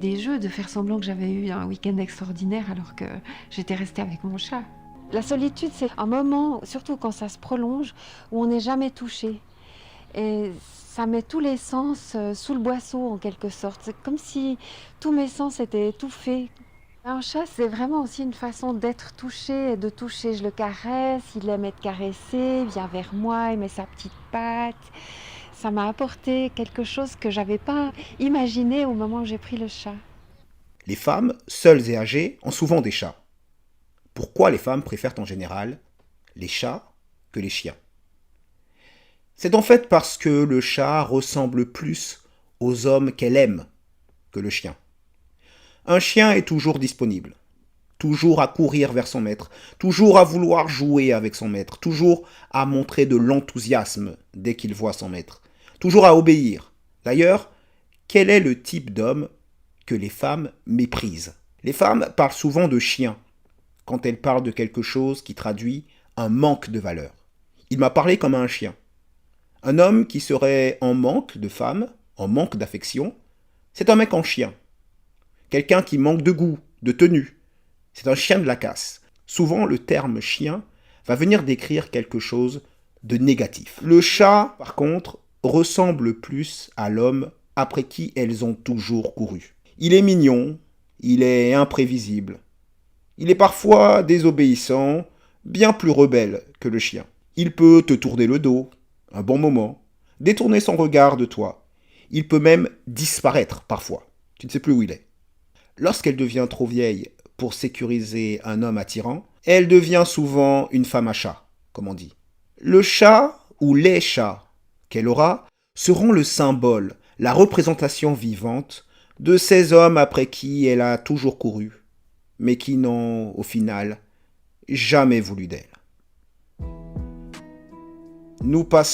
Des jeux, de faire semblant que j'avais eu un week-end extraordinaire alors que j'étais restée avec mon chat. La solitude, c'est un moment, surtout quand ça se prolonge, où on n'est jamais touché. Et ça met tous les sens sous le boisseau en quelque sorte. C'est comme si tous mes sens étaient étouffés. Un chat, c'est vraiment aussi une façon d'être touché et de toucher. Je le caresse, il aime être caressé, il vient vers moi, il met sa petite patte. Ça m'a apporté quelque chose que j'avais pas imaginé au moment où j'ai pris le chat. Les femmes, seules et âgées, ont souvent des chats. Pourquoi les femmes préfèrent en général les chats que les chiens? C'est en fait parce que le chat ressemble plus aux hommes qu'elle aime que le chien. Un chien est toujours disponible, toujours à courir vers son maître, toujours à vouloir jouer avec son maître, toujours à montrer de l'enthousiasme dès qu'il voit son maître, toujours à obéir. D'ailleurs, quel est le type d'homme que les femmes méprisent? Les femmes parlent souvent de chien quand elles parlent de quelque chose qui traduit un manque de valeur. Il m'a parlé comme un chien. Un homme qui serait en manque de femme, en manque d'affection, c'est un mec en chien. Quelqu'un qui manque de goût, de tenue, c'est un chien de la casse. Souvent, le terme chien va venir décrire quelque chose de négatif. Le chat, par contre, ressemble plus à l'homme après qui elles ont toujours couru. Il est mignon, il est imprévisible, il est parfois désobéissant, bien plus rebelle que le chien. Il peut te tourner le dos, un bon moment, détourner son regard de toi. Il peut même disparaître parfois. Tu ne sais plus où il est. Lorsqu'elle devient trop vieille pour sécuriser un homme attirant, elle devient souvent une femme à chat, comme on dit. Le chat ou les chats qu'elle aura seront le symbole, la représentation vivante de ces hommes après qui elle a toujours couru, mais qui n'ont, au final, jamais voulu d'elle. Nous passons